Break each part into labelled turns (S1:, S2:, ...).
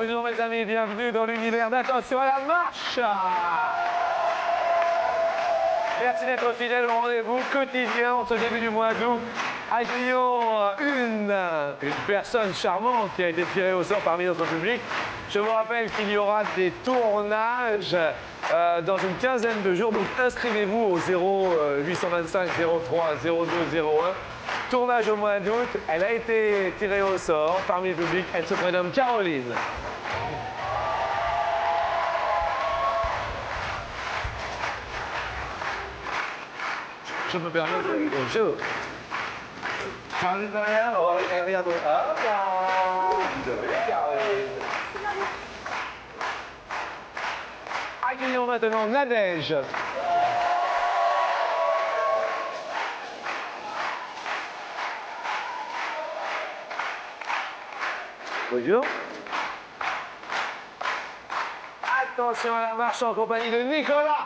S1: Bonjour mes amis, bienvenue dans l'univers d'Attention à la marche. Merci d'être fidèles au rendez-vous quotidien en ce début du mois d'août. Accueillons une personne charmante qui a été tirée au sort parmi notre public. Je vous rappelle qu'il y aura des tournages dans une quinzaine de jours, donc inscrivez-vous au 0825 03 02 01. Tournage au mois d'août, elle a été tirée au sort parmi le public, elle se prénomme Caroline. Je me permets de... Bonjour. Caroline derrière, elle regarde... Ah, Caroline. Accueillons maintenant Nadège. Bonjour. Attention à la marche en compagnie de Nicolas.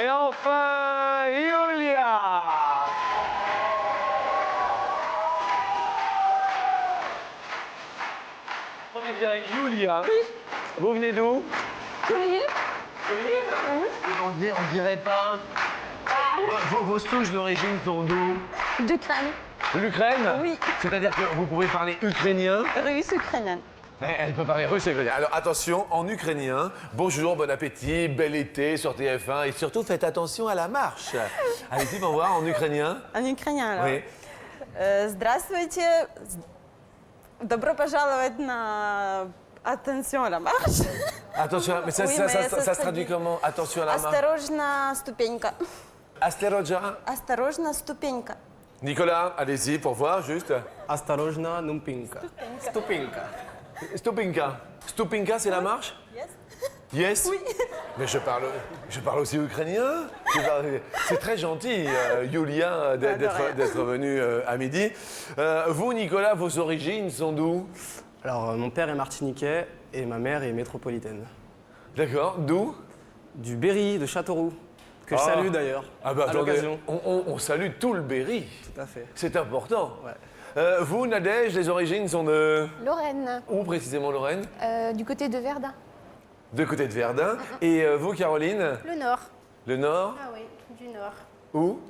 S1: Et enfin, Julia. On est bien avec Julia. Vous venez d'où? On dirait pas. Vos souches d'origine sont d'où?
S2: D'Ukraine.
S1: L'Ukraine?
S2: Oui.
S1: C'est-à-dire que vous pouvez parler ukrainien?
S2: Russe, ukrainienne.
S1: Elle peut parler russe et ukrainien.
S3: Alors attention, en ukrainien, bonjour, bon appétit, bel été sur TF1 et surtout faites attention à la marche. Allez-y, pour voir en ukrainien.
S2: En ukrainien, alors.
S3: Oui.
S2: Здравствуйте. Добро пожаловать на Attention à la marche.
S3: Attention, mais ça,
S2: Oui,
S3: ça,
S2: mais
S3: ça,
S2: ça
S3: ça
S2: se
S3: se traduit comment? Attention à la marche.
S2: Осторожно, ступенька.
S3: Asteroja.
S2: Осторожно, ступенька.
S3: Nicolas, allez-y pour voir, juste.
S4: Осторожно, numpinka. Stupinka.
S3: Stupinka. Stupinka, c'est la marche?
S2: Yes.
S3: Yes?
S2: Oui.
S3: Mais je parle aussi ukrainien. C'est très gentil, Yulia, d'être venu à midi. Vous, Nicolas, vos origines sont d'où?
S4: Alors, mon père est martiniquais et ma mère est métropolitaine.
S3: D'accord, d'où?
S4: Du Berry, de Châteauroux, que je salue d'ailleurs,
S3: Ah bah
S4: à
S3: attendez,
S4: l'occasion.
S3: on salue tout le Berry.
S4: Tout à fait.
S3: C'est important.
S4: Ouais.
S3: Vous, Nadège, les origines sont de...
S5: Lorraine,
S3: Où précisément, Lorraine?
S5: du côté de Verdun.
S3: De côté de Verdun. Et vous, Caroline?
S5: Le Nord.
S3: Le Nord?
S5: Ah oui, du Nord.
S3: Où?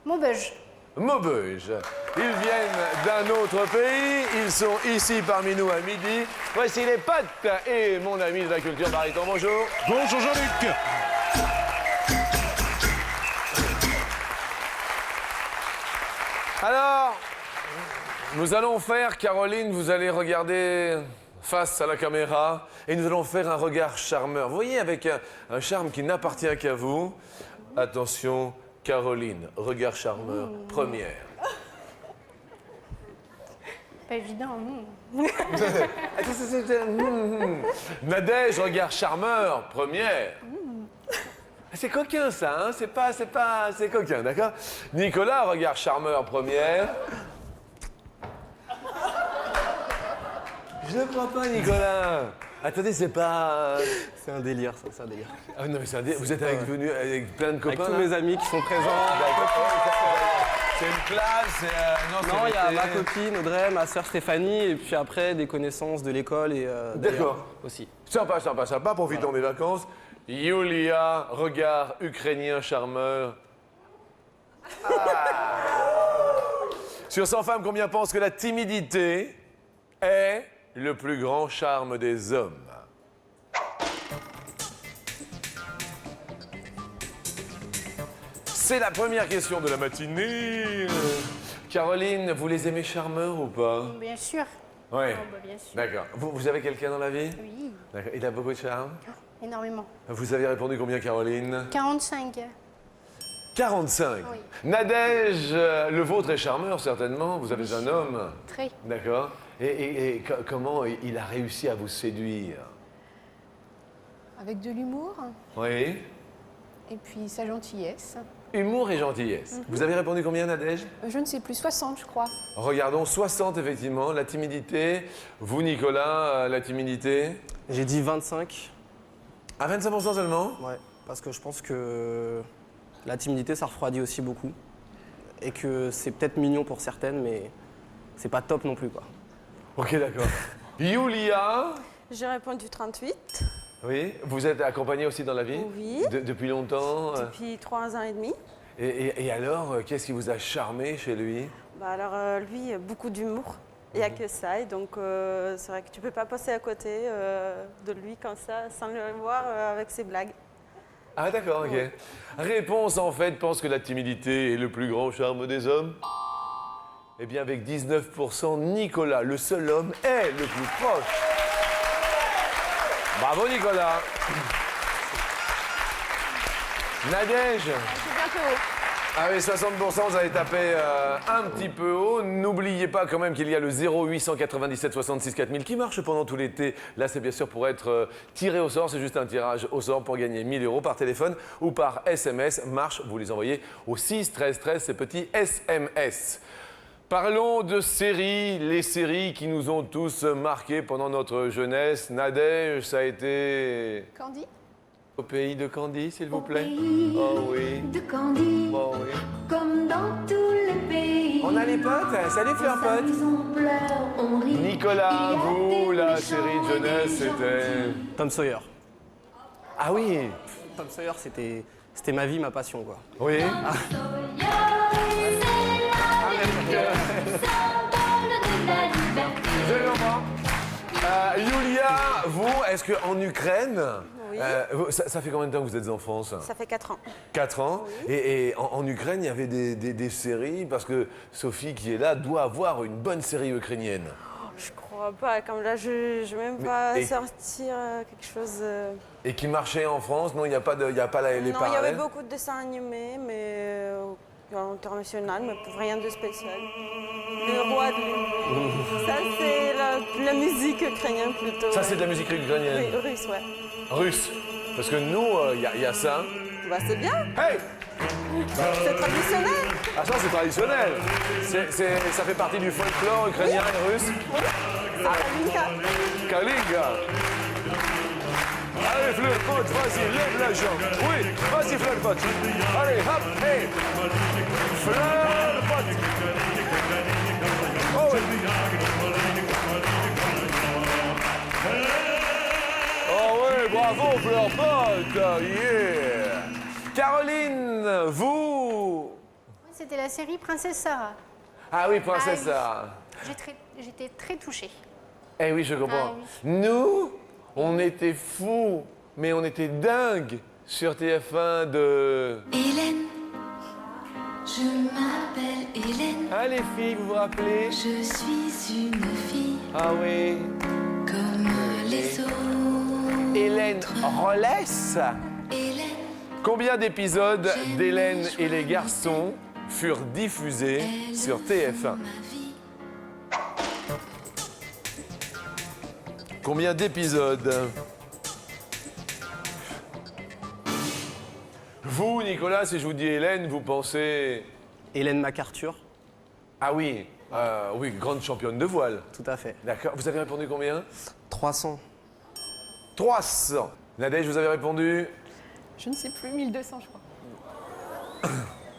S5: Maubeuge.
S3: Maubeuge. Ils viennent d'un autre pays, ils sont ici parmi nous à midi. Voici les potes et mon ami de la culture bariton. Bonjour.
S6: Bonjour Jean-Luc.
S3: Alors, nous allons faire, Caroline, vous allez regarder face à la caméra et nous allons faire un regard charmeur. Vous voyez, avec un charme qui n'appartient qu'à vous. Attention, Caroline, regard charmeur, première.
S5: Pas évident.
S3: Nadège, regard charmeur, première. C'est coquin ça, hein? C'est coquin, d'accord? Nicolas, regard charmeur, première. Je ne crois pas, Nicolas. Attendez, c'est pas...
S4: C'est un délire, ça, c'est un délire.
S3: Ah non, mais c'est vous êtes venu avec plein de copains
S4: Avec tous
S3: là?
S4: mes amis qui sont présents.
S3: C'est une classe,
S4: Non, il y a ma copine Audrey, ma sœur Stéphanie, et puis après des connaissances de l'école et d'ailleurs
S3: D'accord.
S4: aussi.
S3: Sympa, sympa, sympa, profitons des vacances. Yulia, regard ukrainien charmeur. Ah. Sur 100 femmes, combien pensent que la timidité est le plus grand charme des hommes? C'est la première question de la matinée. Caroline, vous les aimez charmeurs ou pas?
S5: Bien sûr.
S3: Oui.
S5: Oh, bah, bien sûr.
S3: D'accord. Vous avez quelqu'un dans la vie?
S5: Oui,
S3: D'accord. Il a beaucoup de charme?
S5: énormément.
S3: Vous avez répondu combien, Caroline?
S5: 45.
S3: 45.
S5: Oui.
S3: Nadège, le vôtre est charmeur, certainement. Vous avez un homme.
S5: Très.
S3: D'accord. Et comment il a réussi à vous séduire?
S5: Avec de l'humour
S3: Oui.
S5: et puis sa gentillesse.
S3: Humour et gentillesse. Vous avez répondu combien, Nadège?
S5: Je ne sais plus, 60 je crois.
S3: Regardons, 60 effectivement, la timidité. Vous, Nicolas, la timidité?
S4: J'ai dit 25.
S3: À 25% seulement?
S4: Ouais, parce que je pense que la timidité, ça refroidit aussi beaucoup. Et que c'est peut-être mignon pour certaines, mais c'est pas top non plus, quoi.
S3: Ok, d'accord. Julia?
S2: J'ai répondu 38
S3: Oui, vous êtes accompagnée aussi dans la vie?
S2: Oui.
S3: Depuis longtemps?
S2: depuis 3 ans et demi.
S3: Et alors, qu'est-ce qui vous a charmé chez lui?
S2: Bah alors lui, beaucoup d'humour. Il n'y a que ça. Et donc c'est vrai que tu peux pas passer à côté de lui comme ça sans le voir avec ses blagues.
S3: Ah d'accord, ok. Réponse en fait, pense que la timidité est le plus grand charme des hommes. Eh bien avec 19%, Nicolas, le seul homme, est le plus proche. Bravo Nicolas. Nadège.
S5: C'est bientôt.
S3: Ah oui, 60%, vous avez tapé un petit peu haut. N'oubliez pas quand même qu'il y a le 0897 66 4000 qui marche pendant tout l'été. Là, c'est bien sûr pour être tiré au sort. C'est juste un tirage au sort pour gagner 1000 € par téléphone ou par SMS. Marche, vous les envoyez au 6 13 13, ces petits SMS. Parlons de séries, les séries qui nous ont tous marqués pendant notre jeunesse. Nadège, ça a été
S5: Candy?
S3: au pays de Candy, s'il vous plaît.
S6: Pays
S3: Oh oui.
S6: de Candy,
S3: Oh oui.
S6: comme dans tous les pays.
S3: On a les potes, salut Fleur
S6: On
S3: Pote.
S6: s'amuse, on pleure, on rit.
S3: Nicolas,
S6: Il y a
S3: vous,
S6: des
S3: la
S6: méchants
S3: série de
S6: et des
S3: jeunesse, c'était...
S6: gentils.
S4: Tom Sawyer.
S3: Ah oui.
S4: Tom Sawyer, c'était ma vie, ma passion, quoi.
S3: Oui. Je comprends. Yulia, vous, est-ce qu'en Ukraine,
S2: Oui.
S3: ça fait combien de temps que vous êtes en France?
S2: Ça fait 4 ans.
S3: 4 ans. Et en Ukraine, il y avait des séries, parce que Sophie, qui est là, doit avoir une bonne série ukrainienne.
S2: Je crois pas. Comme là, je ne vais même pas
S3: et-
S2: sortir quelque chose.
S3: Et qui marchait en France? Non, il n'y a pas, les
S2: non, il y avait
S3: parallèles?
S2: beaucoup de dessins animés, mais international, mais rien de spécial. Le roi de l'humour. Ça, c'est la musique ukrainienne plutôt.
S3: Ça,
S2: ouais.
S3: c'est de la musique ukrainienne.
S2: Oui, russe, ouais.
S3: Russe. Parce que nous, il y a ça.
S2: Bah, c'est bien,
S3: Hey!
S2: c'est traditionnel.
S3: Ah ça c'est traditionnel. Ça fait partie du folklore ukrainien et russe.
S2: Kalinka.
S3: Kalinga. Allez Fleur-Pote, vas-y, lève la jambe. Oui, vas-y Fleur-Pote. Allez, hop, hey. Fleur-Pote. Oh oui. Oh oui, bravo Fleur-Pote. Yeah. Caroline, vous.
S5: C'était la série Princesse Sarah.
S3: Ah oui, princesse
S5: Ah
S3: Sarah.
S5: J'étais très touchée.
S3: Eh oui, je comprends.
S5: Ah oui.
S3: Nous, on était fous, mais on était dingues sur TF1 de...
S6: Hélène, je m'appelle Hélène.
S3: Ah les filles, vous vous rappelez?
S6: Je suis une fille
S3: Ah oui.
S6: comme les autres.
S3: Hélène Rollès.
S6: Hélène,
S3: Combien d'épisodes d'Hélène et les garçons furent diffusés sur TF1?
S6: ma vie.
S3: Combien d'épisodes? Vous, Nicolas, si je vous dis Hélène, vous pensez...
S4: Hélène MacArthur,
S3: Ah oui, oui, grande championne de voile.
S4: tout à fait.
S3: D'accord. Vous avez répondu combien?
S4: 300.
S3: 300. Nadège, vous avez répondu?
S5: Je ne sais plus, 1200 je crois.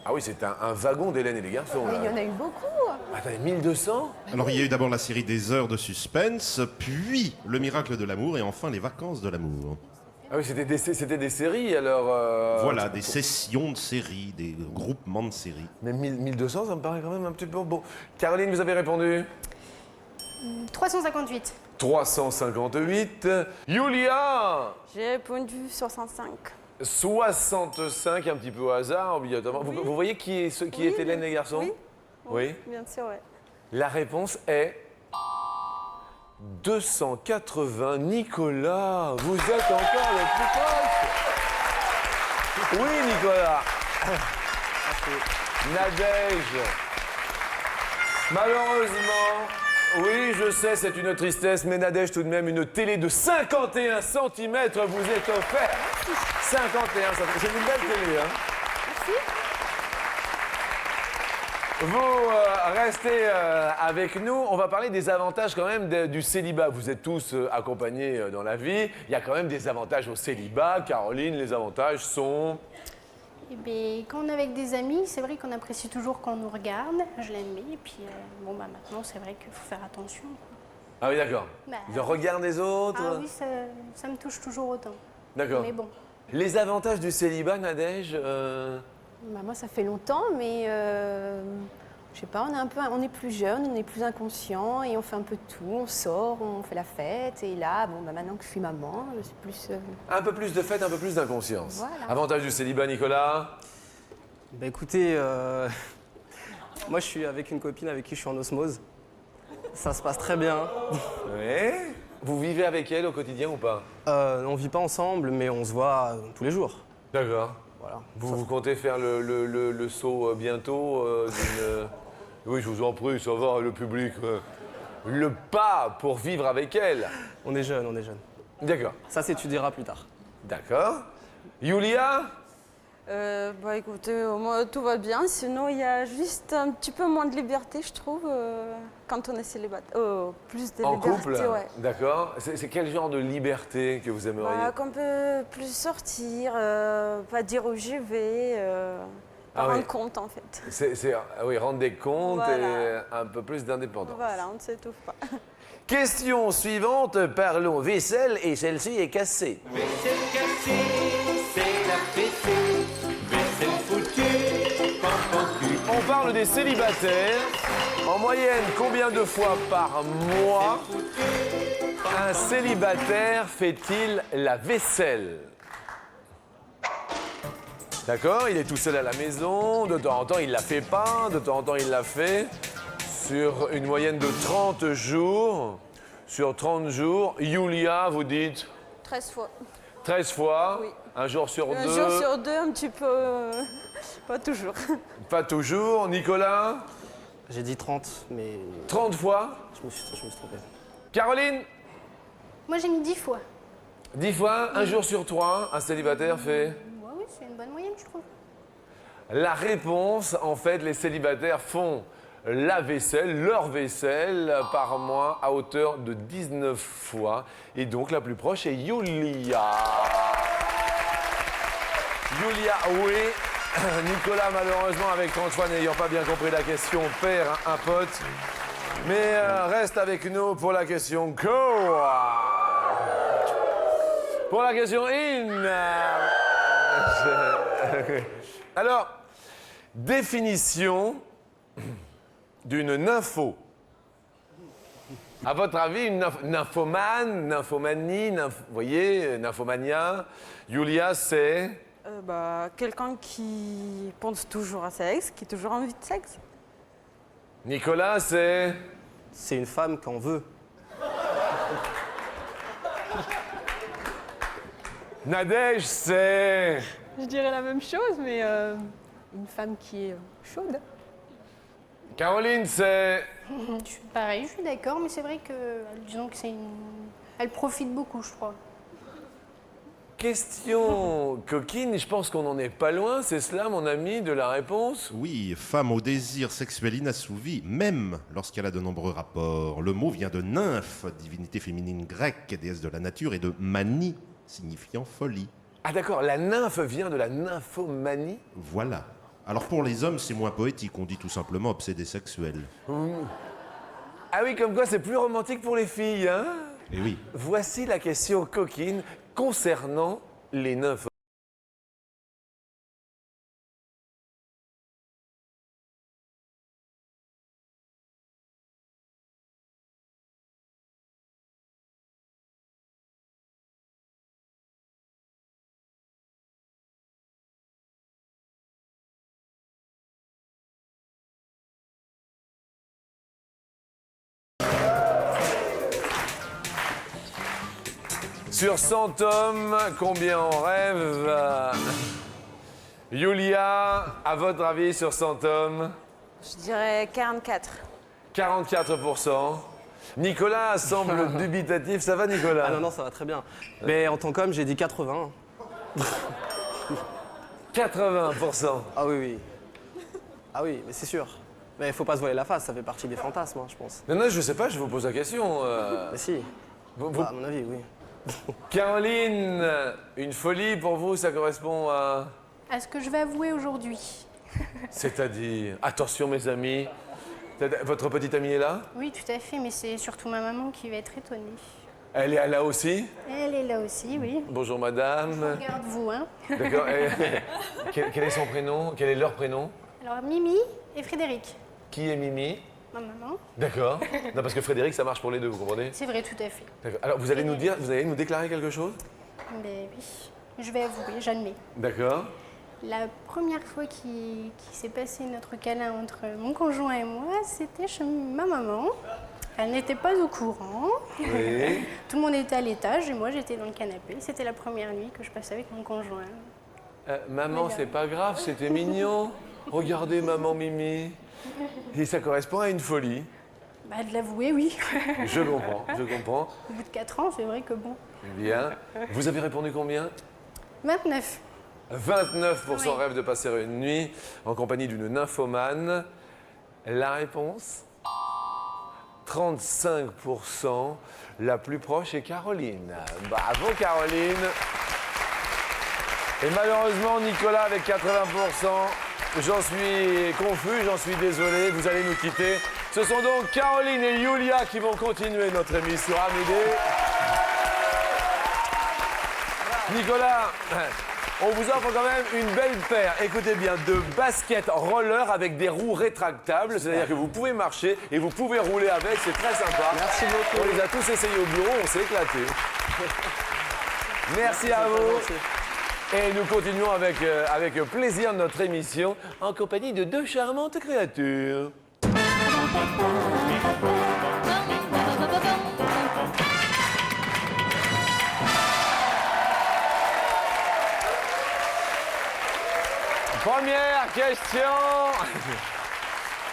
S3: Ah oui, c'est un wagon d'Hélène et les garçons.
S5: Mais
S3: là.
S5: il y en a eu beaucoup.
S3: Attendez, 1200?
S7: Alors, il y a eu d'abord la série des heures de suspense, puis Le miracle de l'amour et enfin Les vacances de l'amour.
S3: Ah oui, c'était des séries, alors...
S7: Voilà, des sessions de séries, des groupements de séries.
S3: Mais 1200, ça me paraît quand même un petit peu... Bon, Caroline, vous avez répondu?
S5: 358.
S3: 358. Julia!
S2: J'ai répondu 65.
S3: 65, un petit peu au hasard, obligatoirement. Vous voyez qui est Hélène et les garçons?
S2: Oui.
S3: Oui.
S2: Bien sûr, ouais.
S3: La réponse est 280. Nicolas, vous êtes encore le plus proche. Oui, Nicolas. Nadège. Malheureusement, oui, je sais, c'est une tristesse, mais Nadège, tout de même, une télé de 51 cm vous est offerte. 51 cm. C'est une belle télé, hein? Vous restez avec nous. On va parler des avantages quand même du célibat. Vous êtes tous accompagnés dans la vie. Il y a quand même des avantages au célibat. Caroline, les avantages sont...
S5: Eh bien, quand on est avec des amis, c'est vrai qu'on apprécie toujours qu'on nous regarde. Je l'aime bien. Et puis, bon, bah, maintenant, c'est vrai qu'il faut faire attention.
S3: Ah oui, d'accord.
S5: Bah,
S3: Le regard des autres.
S5: Ah oui, ça me touche toujours autant.
S3: D'accord.
S5: Mais bon,
S3: Les avantages du célibat, Nadège
S8: Bah, moi, ça fait longtemps, mais je sais pas, on est plus jeune, on est plus inconscient et on fait un peu de tout. On sort, on fait la fête. Et là, bon, bah, maintenant que je suis maman, je suis plus.
S3: Un peu plus de fête, un peu plus d'inconscience.
S8: Voilà.
S3: Avantage du célibat, Nicolas?
S4: Bah écoutez, moi je suis avec une copine avec qui je suis en osmose. Ça se passe très bien.
S3: Oui. Vous vivez avec elle au quotidien ou pas?
S4: On vit pas ensemble, mais on se voit tous les jours.
S3: D'accord.
S4: Voilà.
S3: Vous comptez faire le saut bientôt Oui, je vous en prie, ça va, le public. Le pas pour vivre avec elle.
S4: On est jeunes, on est jeunes.
S3: D'accord.
S4: Ça s'étudiera plus tard.
S3: D'accord. Yulia?
S2: Bah écoutez, moi tout va bien, sinon il y a juste un petit peu moins de liberté, je trouve, quand on est célibataire. Plus de
S3: En
S2: liberté,
S3: couple?
S2: ouais.
S3: D'accord. C'est quel genre de liberté que vous aimeriez?
S2: Bah, qu'on peut plus sortir, pas dire où je vais, pas
S3: Ah
S2: rendre
S3: oui.
S2: compte en fait.
S3: Oui, rendre des comptes
S2: Voilà.
S3: et un peu plus d'indépendance.
S2: Voilà, on ne s'étouffe pas.
S3: Question suivante, parlons vaisselle et celle-ci est cassée. On parle des célibataires. En moyenne, combien de fois par mois un célibataire fait-il la vaisselle? D'accord, il est tout seul à la maison, de temps en temps il la fait pas, de temps en temps il la fait. Sur une moyenne de 30 jours, sur 30 jours, Yulia, vous dites
S2: 13 fois.
S3: 13 fois,
S2: Oui.
S3: un jour sur
S2: Un
S3: deux,
S2: jour sur deux, un petit peu, pas toujours.
S3: pas toujours. Nicolas,
S4: J'ai dit 30, mais
S3: 30 fois.
S4: je me suis trompé.
S3: Caroline,
S5: moi, j'ai mis 10 fois.
S3: 10 fois, un jour sur 3, un célibataire fait.
S5: Ouais, oui, c'est une bonne moyenne, je trouve.
S3: La réponse, en fait, les célibataires font la vaisselle, leur vaisselle, par mois à hauteur de 19 fois. Et donc, la plus proche est Yulia. Yulia, oui. Nicolas, malheureusement, avec Antoine n'ayant pas bien compris la question, perd un pote. Mais reste avec nous pour la question co. Pour la question in. Alors, définition d'une nympho. À votre avis, une nymphomane, nymphomanie, vous voyez, nymphomania, Yulia, c'est...
S2: Bah, quelqu'un qui pense toujours à sexe, qui a toujours envie de sexe.
S3: Nicolas, c'est...
S4: C'est une femme qu'on veut.
S3: Nadège, c'est...
S8: Je dirais la même chose, mais une femme qui est chaude.
S3: Caroline, c'est...
S5: Je suis pareil, je suis d'accord, mais c'est vrai que, disons que c'est une... Elle profite beaucoup, je crois.
S3: Question coquine, je pense qu'on n'en est pas loin, c'est cela, mon ami, de la réponse?
S7: Oui, femme au désir sexuel inassouvi, même lorsqu'elle a de nombreux rapports. Le mot vient de nymphe, divinité féminine grecque, déesse de la nature, et de manie, signifiant folie.
S3: Ah d'accord, la nymphe vient de la nymphomanie?
S7: Voilà. Alors pour les hommes, c'est moins poétique, on dit tout simplement obsédé sexuel.
S3: Ah oui, comme quoi c'est plus romantique pour les filles, hein?
S7: Et oui.
S3: Voici la question coquine concernant les nymphes. Sur 100 hommes, combien on rêve? Yulia, à votre avis, sur 100 hommes?
S2: Je dirais 44.
S3: 44%. Nicolas semble dubitatif. Ça va, Nicolas?
S4: Ah non, non, ça va très bien. Mais en tant qu'homme, j'ai dit 80.
S3: 80%.
S4: Ah oui, oui. Ah oui, mais c'est sûr. Mais il faut pas se voiler la face, ça fait partie des fantasmes, hein, je pense.
S3: Non, non, je sais pas, je vous pose la question.
S4: Mais si,
S3: Vous-
S4: bah, à mon avis, oui.
S3: Caroline, une folie pour vous, ça correspond à...
S5: À ce que je vais avouer aujourd'hui.
S3: C'est-à-dire... Attention mes amis, votre petite amie est là?
S5: Oui, tout à fait, mais c'est surtout ma maman qui va être étonnée.
S3: Elle est là aussi?
S5: Elle est là aussi, oui.
S3: Bonjour madame.
S5: Regarde-vous, hein.
S3: D'accord. Quel est son prénom? Quel est leur prénom?
S5: Alors, Mimi et Frédéric,
S3: Qui est Mimi?
S5: ma maman.
S3: D'accord. Non, parce que Frédéric, ça marche pour les deux, vous comprenez?
S5: C'est vrai, tout à fait.
S3: D'accord. Alors, vous allez nous dire, vous allez nous déclarer quelque chose?
S5: Mais oui, je vais avouer, j'admets.
S3: D'accord.
S5: La première fois qui s'est passé notre câlin entre mon conjoint et moi, c'était chez ma maman. Elle n'était pas au courant.
S3: Oui.
S5: Tout le monde était à l'étage et moi j'étais dans le canapé. C'était la première nuit que je passais avec mon conjoint.
S3: Maman,
S5: Voilà.
S3: c'est pas grave, c'était mignon. Regardez, maman Mimi. Et ça correspond à une folie.
S5: Bah, de l'avouer, oui.
S3: Je comprends, je comprends.
S5: Au bout de 4 ans, c'est vrai que bon.
S3: Bien. Vous avez répondu combien?
S5: 29.
S3: 29%
S5: Oui.
S3: rêve de passer une nuit en compagnie d'une nymphomane. La réponse 35%. La plus proche est Caroline. Bravo Caroline. Et malheureusement Nicolas avec 80%. J'en suis confus, j'en suis désolé, vous allez nous quitter. Ce sont donc Caroline et Julia qui vont continuer notre émission Amédée. Nicolas, on vous offre quand même une belle paire, écoutez bien, de baskets roller avec des roues rétractables. C'est-à-dire que vous pouvez marcher et vous pouvez rouler avec, c'est très sympa.
S4: Merci beaucoup.
S3: On les a tous essayés au bureau, on s'est éclaté. Merci à vous. Et nous continuons avec plaisir notre émission en compagnie de deux charmantes créatures. Première question.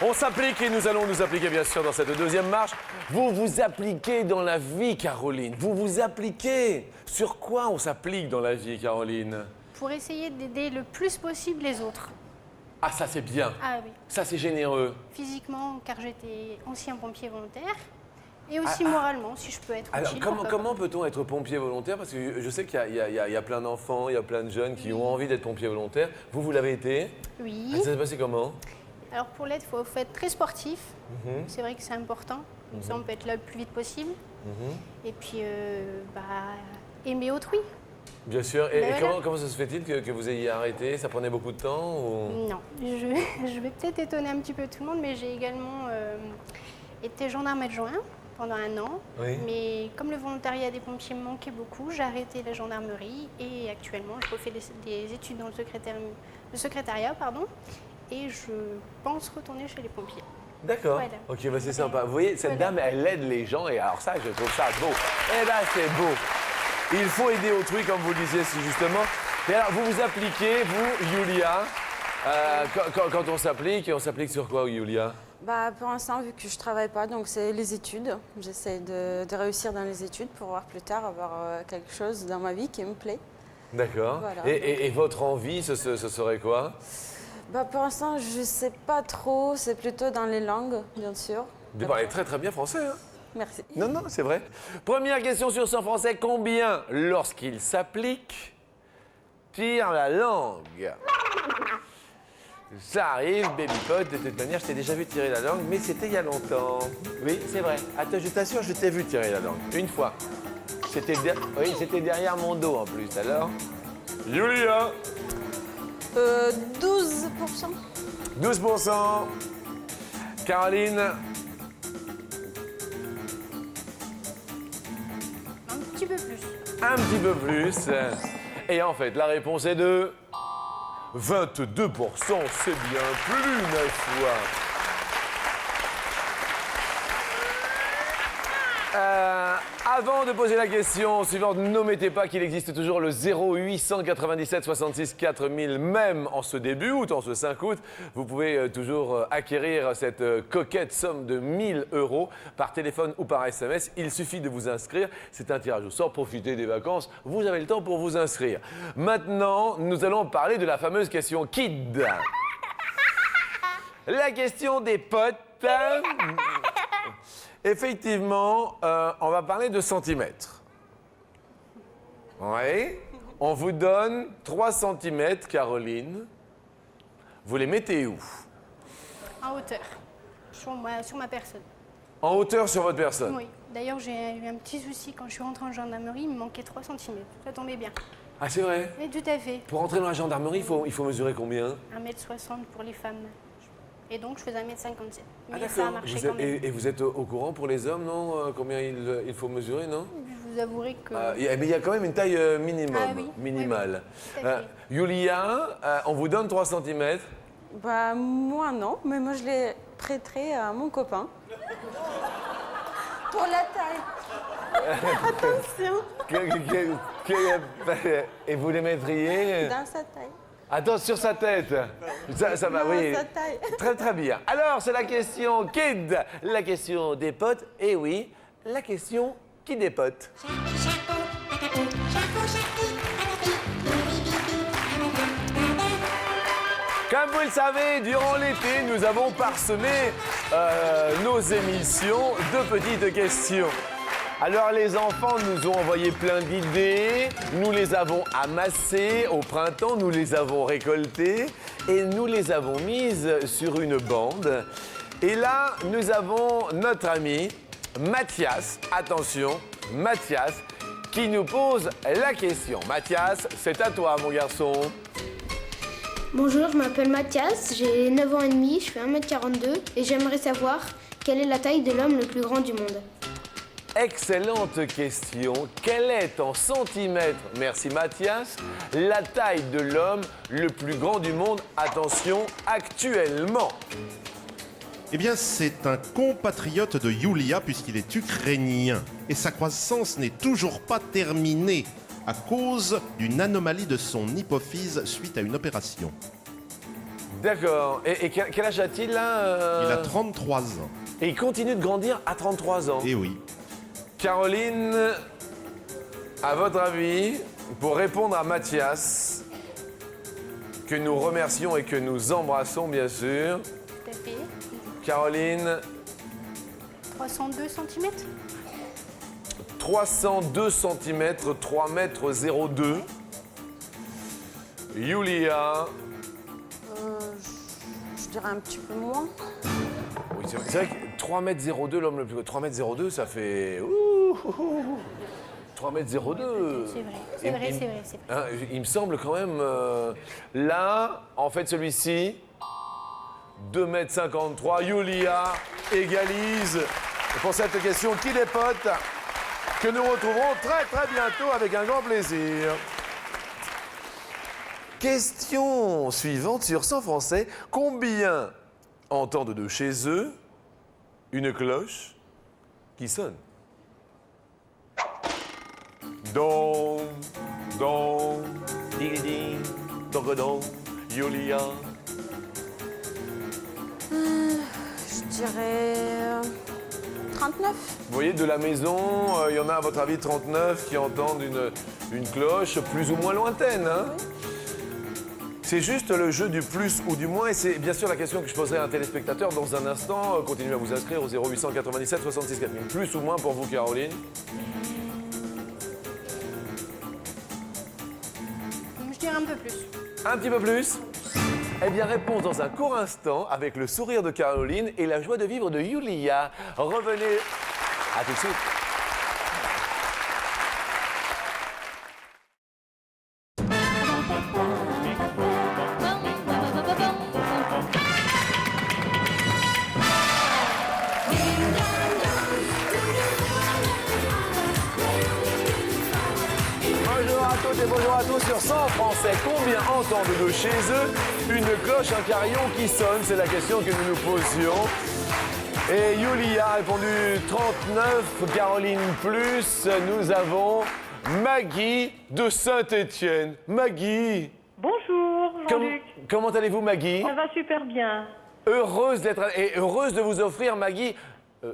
S3: On s'applique et nous allons nous appliquer bien sûr dans cette deuxième marche. Vous vous appliquez dans la vie, Caroline. Vous vous appliquez. Sur quoi on s'applique dans la vie, Caroline?
S5: Pour essayer d'aider le plus possible les autres.
S3: Ah, ça c'est bien.
S5: Ah oui.
S3: Ça c'est généreux.
S5: Physiquement, car j'étais ancien pompier volontaire. Et aussi moralement, si je peux être
S3: Alors,
S5: utile.
S3: comment peut-on être pompier volontaire? Parce que je sais qu'il y a plein d'enfants, il y a plein de jeunes qui ont envie d'être pompiers volontaires. Vous l'avez été?
S5: Oui.
S3: Ah, ça s'est passé comment?
S5: Alors pour l'être, il faut être très sportif. C'est vrai que c'est important. Comme ça, on peut être là le plus vite possible. Et puis, aimer autrui.
S3: Bien sûr. Et
S5: Ben voilà.
S3: comment ça se fait-il que vous ayez arrêté? Ça prenait beaucoup de temps ou...
S5: Non, je vais peut-être étonner un petit peu tout le monde, mais j'ai également été gendarme adjoint pendant 1 an.
S3: Oui.
S5: Mais comme le volontariat des pompiers me manquait beaucoup, j'ai arrêté la gendarmerie et actuellement, je refais des études dans le secrétariat. Et je pense retourner chez les pompiers.
S3: D'accord.
S5: Voilà.
S3: Ok, bah c'est sympa. Vous voyez, cette
S5: Voilà.
S3: dame, elle aide les gens et alors ça, je trouve ça beau. Eh ben, c'est beau. Il faut aider autrui, comme vous le disiez si justement. Et alors, vous vous appliquez, vous, Julia, quand on s'applique sur quoi, Julia?
S2: Bah, pour l'instant, vu que je travaille pas, donc c'est les études. J'essaie de réussir dans les études pour voir plus tard avoir quelque chose dans ma vie qui me plaît.
S3: D'accord.
S2: Voilà.
S3: Et votre envie, ce serait quoi?
S2: Bah, pour l'instant, je sais pas trop. C'est plutôt dans les langues, bien sûr.
S3: Vous parlez très très bien français, hein?
S2: Merci.
S3: Non, non, c'est vrai. Première question sur 100 français. Combien, lorsqu'il s'applique, tire la langue? Ça arrive, baby pot. De toute manière, je t'ai déjà vu tirer la langue, mais c'était il y a longtemps. Oui, c'est vrai. Attends, je t'assure, je t'ai vu tirer la langue. Une fois. C'était derrière mon dos en plus, alors. Julia
S2: 12%.
S3: 12%. Caroline
S5: Un petit peu plus.
S3: un petit peu plus. Et en fait, la réponse est de 22%. C'est bien plus, ma foi. Avant de poser la question suivante, n'omettez pas qu'il existe toujours le 0897 66 4000, même en ce début août, en ce 5 août. Vous pouvez toujours acquérir cette coquette somme de 1 000 € par téléphone ou par SMS. Il suffit de vous inscrire. C'est un tirage au sort. Profitez des vacances. Vous avez le temps pour vous inscrire. Maintenant, nous allons parler de la fameuse question Kid. la question des potes. Effectivement, on va parler de centimètres. Oui. On vous donne 3 centimètres, Caroline. Vous les mettez où?
S5: En hauteur, sur ma personne.
S3: En hauteur sur votre personne?
S5: Oui. D'ailleurs, j'ai eu un petit souci quand je suis rentrée en gendarmerie, il me manquait 3 cm. Ça tombait bien.
S3: Ah, c'est vrai?
S5: Oui, tout à fait.
S3: Pour entrer dans la gendarmerie, il faut mesurer combien?
S5: 1,60 m pour les femmes. Et donc, je faisais 1,57 m.
S3: Ah,
S5: Mais ça a marché quand même.
S3: Et vous êtes au courant pour les hommes, non? Combien il faut mesurer, non?
S5: Je vous avouerai que...
S3: Mais il y a quand même une taille minimum,
S5: Ah oui,
S3: minimale.
S5: oui, tout à fait.
S3: Yulia, on vous donne 3 cm.
S2: Bah, moi non, mais moi je les prêterai à mon copain. Pour la taille. Attention.
S3: Et vous les mettriez
S2: Dans sa taille.
S3: Attends, sur sa tête. Ça va,
S2: Dans
S3: oui.
S2: sa taille.
S3: Très, très bien. Alors, c'est la question kid, la question des potes. Et oui, la question qui dépote. Comme vous le savez, durant l'été, nous avons parsemé nos émissions de petites questions. Alors les enfants nous ont envoyé plein d'idées, nous les avons amassées au printemps, nous les avons récoltées et nous les avons mises sur une bande. Et là, nous avons notre ami Mathias, attention, Mathias, qui nous pose la question. Mathias, c'est à toi mon garçon.
S9: Bonjour, je m'appelle Mathias, j'ai 9 ans et demi, je fais 1m42 et j'aimerais savoir quelle est la taille de l'homme le plus grand du monde.
S3: Excellente question. Quelle est en centimètres, merci Mathias, la taille de l'homme le plus grand du monde, attention, actuellement?
S7: Eh bien, c'est un compatriote de Yulia puisqu'il est ukrainien. Et sa croissance n'est toujours pas terminée à cause d'une anomalie de son hypophyse suite à une opération.
S3: D'accord. Et quel âge a-t-il là
S7: Il a 33 ans.
S3: Et il continue de grandir à 33 ans.
S7: Eh oui.
S3: Caroline, à votre avis, pour répondre à Mathias, que nous remercions et que nous embrassons bien sûr,
S5: Tout à fait.
S3: Caroline,
S5: 302 cm.
S3: 302 cm, 3 mètres 02. Yulia,
S2: Je dirais un petit peu moins.
S3: oui, c'est vrai que 3 mètres 02, l'homme le plus... 3 mètres 02, ça fait... 3 mètres 02.
S5: C'est vrai, c'est vrai, c'est vrai, c'est vrai.
S3: Hein, il me semble quand même... là, en fait, celui-ci, 2 mètres 53. Yulia égalise pour cette question qui dépote, que nous retrouverons très très bientôt avec un grand plaisir. Question suivante sur 100 Français. Combien entendent de chez eux une cloche qui sonne? Don, don, ding, don, Yulia.
S2: Je dirais 39.
S3: Vous voyez, de la maison, il y en a à votre avis 39 qui entendent une cloche plus ou moins lointaine. Hein? C'est juste le jeu du plus ou du moins, et c'est bien sûr la question que je poserai à un téléspectateur dans un instant. Continuez à vous inscrire au 0897 66 4000. Plus ou moins pour vous, Caroline?
S5: Je dirais un peu plus.
S3: Un petit peu plus? Eh bien, réponse dans un court instant avec le sourire de Caroline et la joie de vivre de Yulia. Revenez. À tout de suite. Bonjour à toutes et bonjour à tous sur 100 Français. Combien entendent de chez eux une cloche, un carillon qui sonne? C'est la question que nous nous posions. Et Yulia a répondu 39, Caroline plus. Nous avons Maggie de Saint-Étienne. Maggie.
S10: Bonjour, Jean-Luc.
S3: Comment allez-vous, Maggie?
S10: Ça va super bien.
S3: Heureuse d'être et heureuse de vous offrir, Maggie,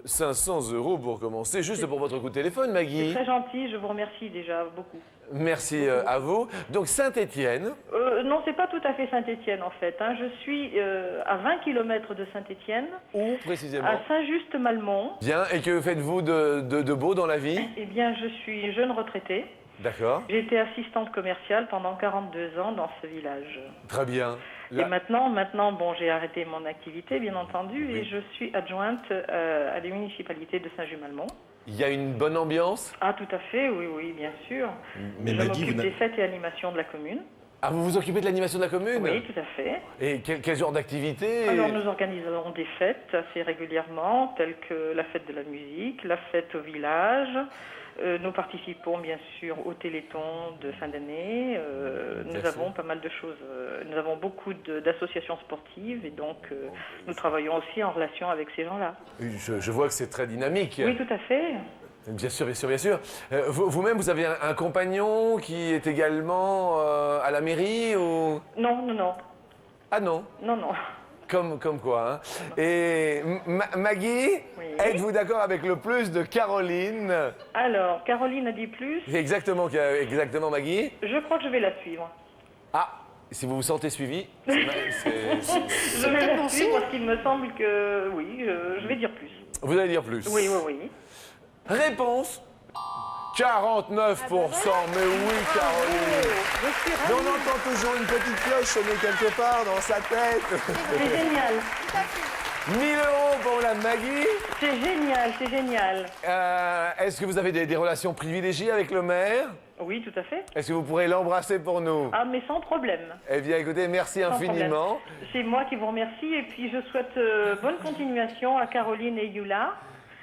S3: 500 € pour commencer, juste pour votre coup de téléphone, Maggie.
S10: Très gentil, je vous remercie déjà beaucoup.
S3: Merci à vous. Donc Saint-Étienne.
S10: Non, c'est pas tout à fait Saint-Étienne en fait. Hein. Je suis à 20 km de Saint-Étienne.
S3: Où précisément?
S10: À Saint-Just-Malmont.
S3: Bien, et que faites-vous de beau dans la vie?
S10: Eh bien, je suis jeune retraitée.
S3: D'accord.
S10: J'ai été assistante commerciale pendant 42 ans dans ce village.
S3: Très bien.
S10: Et maintenant, bon, j'ai arrêté mon activité, bien entendu, et je suis adjointe à la municipalité de Saint-Just-Malmont.
S3: Il y a une bonne ambiance?
S10: Ah, tout à fait, oui, oui, bien sûr.
S7: Mais
S10: je
S7: Maggie,
S10: m'occupe des fêtes et animations de la commune.
S3: Ah, vous vous occupez de l'animation de la commune?
S10: Oui, tout à fait.
S3: Et quel genre d'activité?
S10: Alors, nous organisons des fêtes assez régulièrement, telles que la fête de la musique, la fête au village. Nous participons bien sûr au Téléthon de fin d'année. Nous avons pas mal de choses. Nous avons beaucoup d'associations sportives et donc nous travaillons aussi en relation avec ces gens-là.
S3: Je vois que c'est très dynamique.
S10: Oui, tout à fait.
S3: Bien sûr, bien sûr, bien sûr. Vous-même, vous avez un compagnon qui est également à la mairie ou...
S10: Non, non, non.
S3: Ah non?
S10: Non, non.
S3: Comme quoi, hein. Et Maggie,
S10: Oui.
S3: êtes-vous d'accord avec le plus de Caroline?
S10: Alors, Caroline a dit plus.
S3: Exactement, Maggie.
S10: Je crois que je vais la suivre.
S3: Ah, si vous vous sentez suivi,
S10: Je vais la suivre parce qu'il me semble que, oui, je vais dire plus.
S3: vous allez dire plus.
S10: Oui, oui, oui.
S3: Réponse 49%, mais oui, Caroline. Mais on entend toujours une petite cloche sonner quelque part dans sa tête.
S10: C'est génial.
S3: 1 000 € pour la Maggie.
S10: C'est génial, c'est génial.
S3: Est-ce que vous avez des relations privilégiées avec le maire?
S10: Oui, tout à fait.
S3: Est-ce que vous pourrez l'embrasser pour nous?
S10: Ah, mais sans problème.
S3: Eh bien, écoutez, merci
S10: Sans
S3: infiniment.
S10: problème. C'est moi qui vous remercie et puis je souhaite bonne continuation à Caroline et Yula.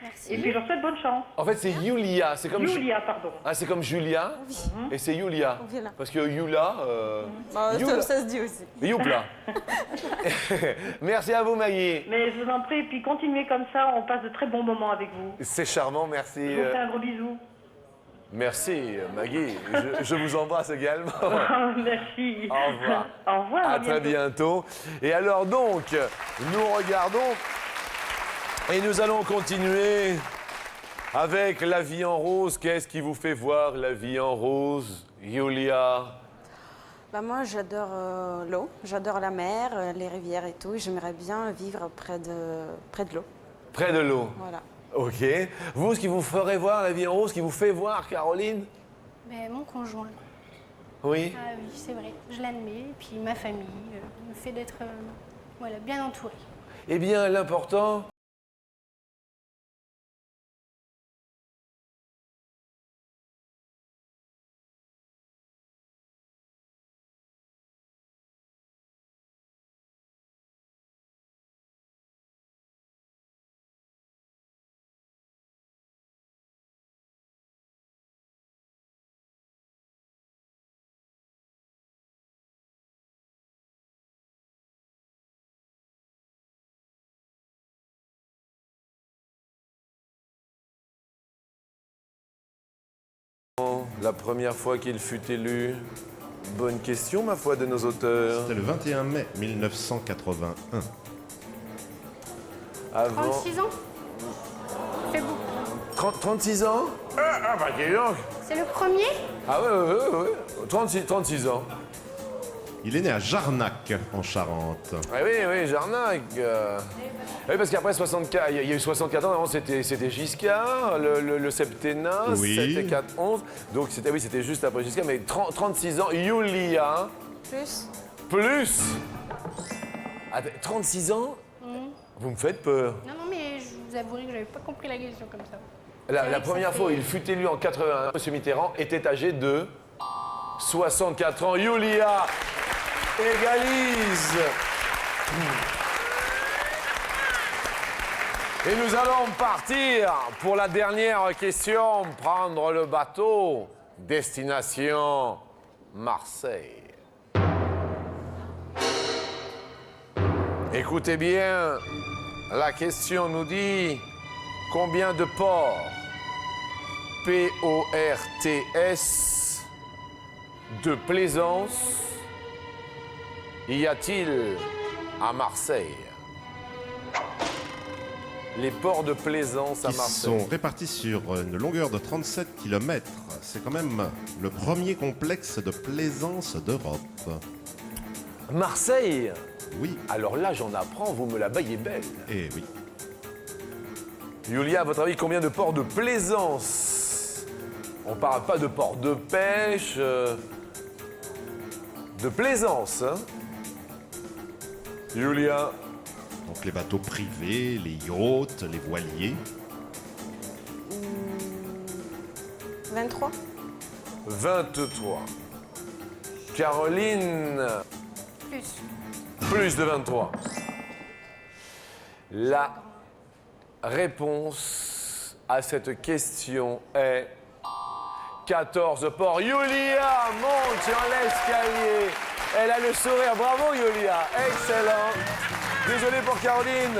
S5: Merci.
S10: Et puis je leur souhaite bonne chance.
S3: En fait, c'est Yulia. C'est comme
S10: Yulia, pardon.
S3: Ah, c'est comme Julia. Et c'est Yulia.
S2: Voilà.
S3: Parce que Yula.
S2: Bah,
S3: Yula.
S2: ça se dit aussi.
S3: Youpla. Merci à vous, Maggie.
S10: Mais je vous en prie, et puis continuez comme ça, on passe de très bons moments avec vous.
S3: C'est charmant, merci.
S10: Je vous fais un gros bisou.
S3: Merci, Maggie. Je vous embrasse également.
S10: Merci.
S3: Au revoir.
S10: Au revoir.
S3: À très bientôt. Et alors donc, nous regardons et nous allons continuer avec la vie en rose. Qu'est-ce qui vous fait voir la vie en rose, Yulia?
S2: Bah, moi, j'adore l'eau, j'adore la mer, les rivières et tout. J'aimerais bien vivre près de l'eau.
S3: Près de l'eau.
S2: Voilà.
S3: Ok. Vous, ce qui vous ferait voir la vie en rose, ce qui vous fait voir, Caroline?
S5: Ben, mon conjoint.
S3: Oui.
S5: Ah oui, c'est vrai. Je l'admets. Et puis ma famille me fait d'être voilà, bien entourée.
S3: Eh bien, l'important... La première fois qu'il fut élu. Bonne question, ma foi, de nos auteurs.
S7: C'était le 21 mai 1981.
S3: Avant...
S5: 36 ans. Ça fait beaucoup.
S3: 36 ans? Ah bah dis donc.
S5: C'est le premier?
S3: Ah ouais. 36 ans.
S7: Il est né à Jarnac, en Charente.
S3: Ah oui, Jarnac. Oui, parce qu'après 64, il y a eu 64 ans, avant c'était Giscard, le septennat,
S7: Oui.
S3: 7 et 4, 11. Donc c'était juste après Giscard, mais 36 ans, Yulia. Plus. Attends, 36 ans? Vous me faites peur.
S5: Non, mais je vous avouerai que j'avais pas compris la question comme ça.
S3: La première fois où il fut élu en 81, M. Mitterrand était âgé de 64 ans. Yulia égalise. Et nous allons partir pour la dernière question, prendre le bateau, destination Marseille. Écoutez bien, la question nous dit combien de ports, P-O-R-T-S, de plaisance y a-t-il à Marseille? les ports de plaisance à
S7: qui
S3: Marseille.
S7: sont répartis sur une longueur de 37 km. C'est quand même le premier complexe de plaisance d'Europe.
S3: Marseille?
S7: Oui.
S3: Alors là, j'en apprends, vous me la baillez belle.
S7: Eh oui.
S3: Yulia, à votre avis, combien de ports de plaisance? On parle pas de ports de pêche, de plaisance, hein? Yulia?
S7: Donc les bateaux privés, les yachts, les voiliers.
S2: 23.
S3: 23. Caroline?
S5: Plus.
S3: Plus de 23. La réponse à cette question est 14 ports. Yulia monte sur l'escalier. Elle a le sourire. Bravo Yulia. Excellent. Désolé pour Caroline.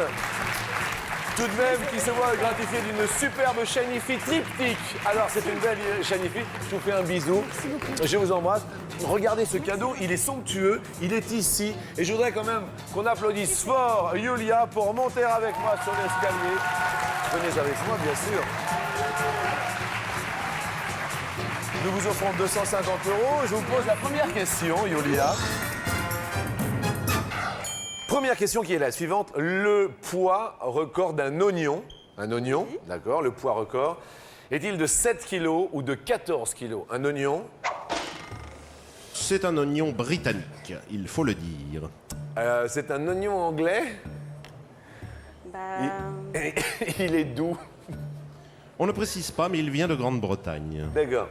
S3: Tout de même, qui se voit gratifiée d'une superbe chanifie triptyque. Alors, c'est une belle chanifie. Je vous fais un bisou. Je vous embrasse. Regardez ce cadeau, il est somptueux, il est ici. Et je voudrais quand même qu'on applaudisse fort Yulia pour monter avec moi sur l'escalier. Venez avec moi, bien sûr. Nous vous offrons 250 €. Je vous pose la première question, Yulia. Première question qui est la suivante. Le poids record d'un oignon, d'accord, le poids record, est-il de 7 kg ou de 14 kg? Un oignon?
S7: C'est un oignon britannique, il faut le dire.
S3: C'est un oignon anglais? Il est d'où?
S7: On ne précise pas, mais il vient de Grande-Bretagne.
S3: D'accord.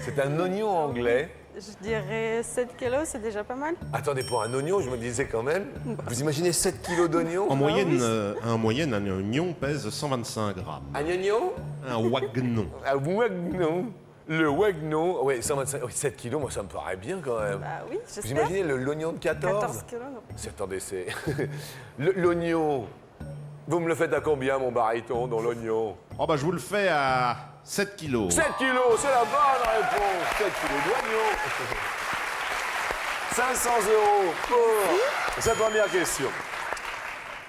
S3: C'est un oignon anglais.
S2: Je dirais 7 kilos, c'est déjà pas mal.
S3: Attendez, pour un oignon, je me disais quand même. Vous imaginez 7 kilos d'oignon?
S7: En moyenne, un oignon pèse 125 grammes.
S3: Un oignon?
S7: Un wagnon.
S3: Un wagnon. Le wagnon. Oui, 125. 7 kilos, moi, ça me paraît bien quand même.
S2: Bah oui,
S3: Vous
S2: j'espère.
S3: imaginez l'oignon de 14?
S2: 14 kilos, non.
S3: Attendez, c'est. L'oignon. Vous me le faites à combien, mon baryton, dans l'oignon?
S7: Oh bah je vous le fais à 7 kilos.
S3: 7 kilos, c'est la bonne réponse. 7 kilos d'oignon. 500 € pour cette première question.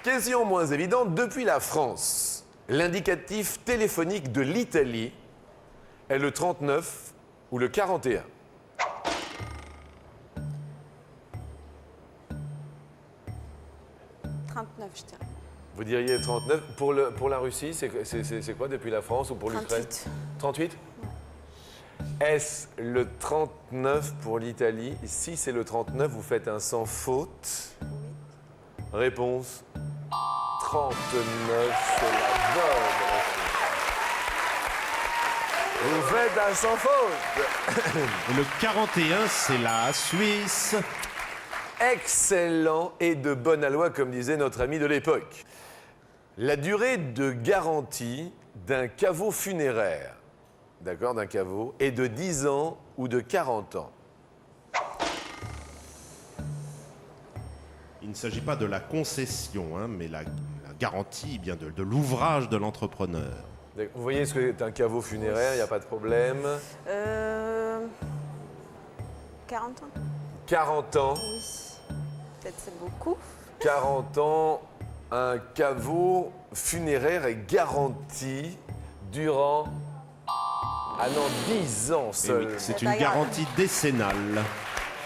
S3: Question moins évidente. Depuis la France, l'indicatif téléphonique de l'Italie est le 39 ou le 41?
S2: Je dirais.
S3: Vous diriez 39. Pour la Russie, c'est quoi depuis la France ou pour l'Ukraine? 38. Est-ce le 39 pour l'Italie? Si c'est le 39, vous faites un sans faute. Réponse 39, c'est la bonne réponse. Vous faites un sans faute.
S7: Et le 41, c'est la Suisse.
S3: Excellent et de bonne aloi, comme disait notre ami de l'époque. La durée de garantie d'un caveau funéraire, d'accord, d'un caveau, est de 10 ans ou de 40 ans?
S7: Il ne s'agit pas de la concession, hein, mais la garantie bien de l'ouvrage de l'entrepreneur.
S3: Vous voyez ce qu'est un caveau funéraire, il n'y a pas de problème.
S2: 40 ans.
S3: 40 ans.
S2: Oui. Peut-être c'est beaucoup.
S3: 40 ans, un caveau funéraire est garanti durant 10 ans
S7: Eh
S3: seul.
S7: oui, c'est une garantie décennale.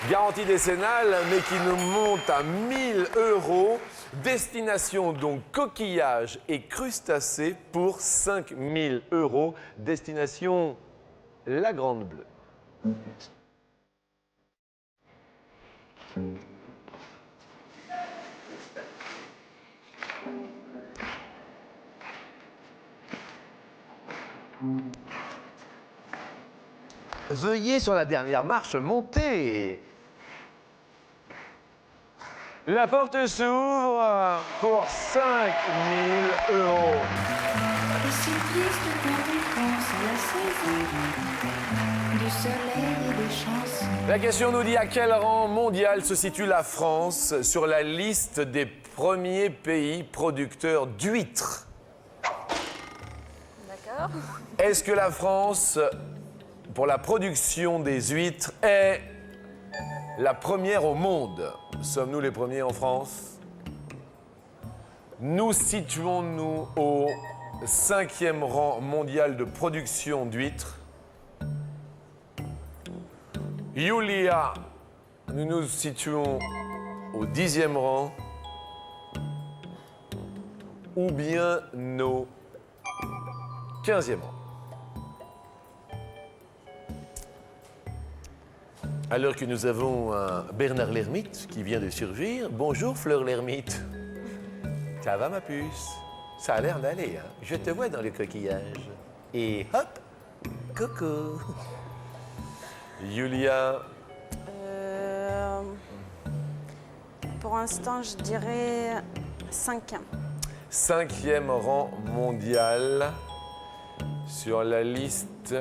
S3: Garantie décennale, mais qui nous monte à 1000 €. Destination donc coquillages et crustacés pour 5000 €. Destination la Grande Bleue.
S1: Veuillez sur la dernière marche monter. La porte s'ouvre pour 5000 €.
S6: Et supplice de quoi réponse à la saison du soleil et des chansons.
S3: La question nous dit à quel rang mondial se situe la France sur la liste des premiers pays producteurs d'huîtres?
S2: D'accord.
S3: Est-ce que la France, pour la production des huîtres, est la première au monde? Sommes-nous les premiers en France? Nous situons-nous au 5e rang mondial de production d'huîtres? Yulia, nous nous situons au 10e rang? Ou bien nos 15e rang? Alors que nous avons un Bernard l'ermite qui vient de surgir. Bonjour Fleur l'ermite. Ça va ma puce? Ça a l'air d'aller, hein? Je te vois dans le coquillage. Et hop, coucou. Yulia.
S2: Pour l'instant, je dirais 5.
S3: 5e rang mondial sur la liste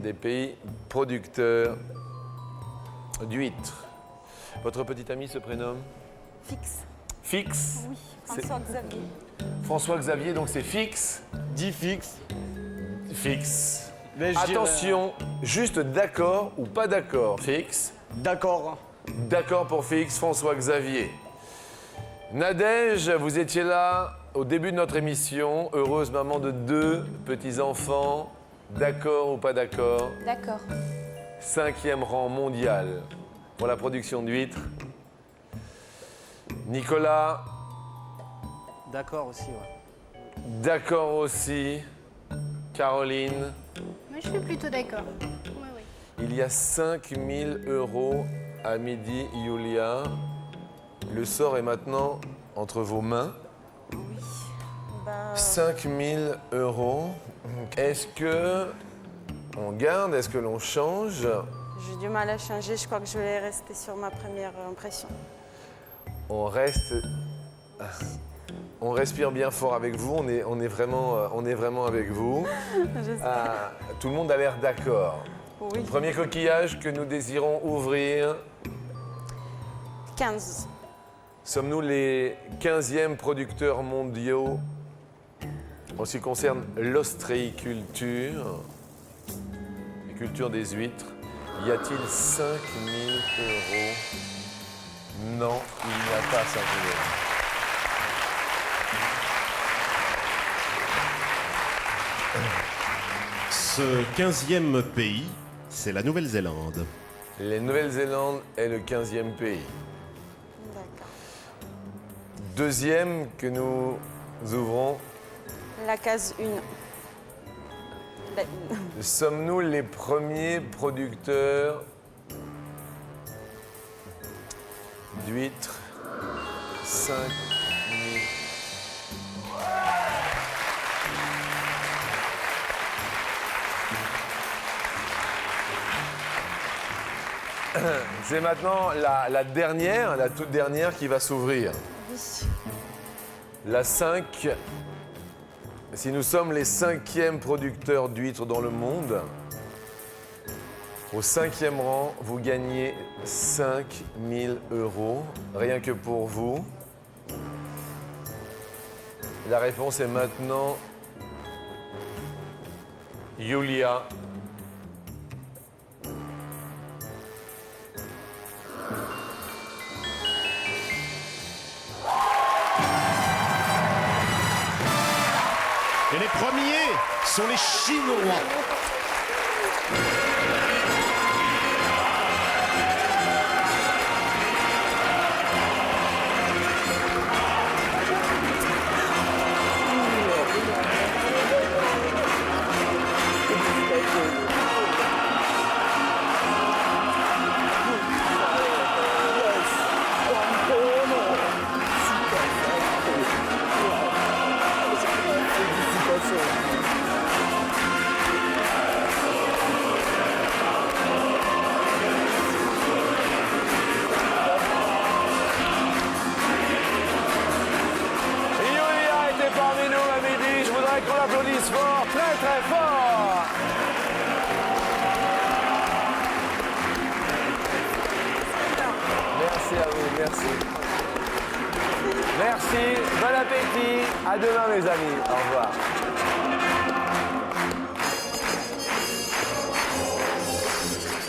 S3: des pays producteurs d'huîtres. Votre petit ami se prénomme?
S2: Fix.
S3: Fix?
S2: Oui, François-Xavier.
S3: François-Xavier, donc c'est Fix. Dit Fix. Fix.
S4: Mais je dirais-
S3: Attention, juste d'accord ou pas d'accord, Fix?
S4: D'accord.
S3: D'accord pour Fix, François-Xavier. Nadège, vous étiez là au début de notre émission, heureuse maman de 2 petits-enfants. D'accord ou pas d'accord?
S8: D'accord.
S3: 5e rang mondial pour la production d'huîtres. Nicolas,
S4: D'accord aussi, ouais.
S3: d'accord aussi. Caroline,
S5: Moi, je suis plutôt d'accord. Oui, oui.
S3: il y a 5 000 € à midi, Yulia. Le sort est maintenant entre vos mains.
S2: Bah,
S3: 5 000 €. Est-ce que on garde? Est-ce que l'on change?
S2: j'ai du mal à changer. Je crois que je vais rester sur ma première impression.
S3: On reste. On respire bien fort avec vous. On est vraiment avec vous.
S2: J'espère.
S3: Tout le monde a l'air d'accord.
S2: Oui.
S3: Premier coquillage que nous désirons ouvrir.
S2: 15.
S3: Sommes-nous les 15e producteurs mondiaux en ce qui concerne l'ostréiculture, la culture des huîtres? Y a-t-il 5 000 €? Non, il n'y a pas 5 000 €.
S7: Ce 15e pays, c'est la Nouvelle-Zélande.
S3: La Nouvelle-Zélande est le 15e pays.
S2: D'accord.
S3: Deuxième que nous ouvrons.
S2: La case 1. La 1.
S3: Sommes-nous les premiers producteurs d'huîtres? 5 000. C'est maintenant la dernière, la toute dernière qui va s'ouvrir. La 5. Si nous sommes les 5e producteurs d'huîtres dans le monde, au 5e rang, vous gagnez 5 000 €, rien que pour vous. La réponse est maintenant Yulia.
S7: Et les premiers sont les Chinois.
S3: Yulia était parmi nous à midi. Je voudrais qu'on l'applaudisse fort, très très fort. Merci à vous, merci. Merci, bon appétit. À demain mes amis. Au revoir.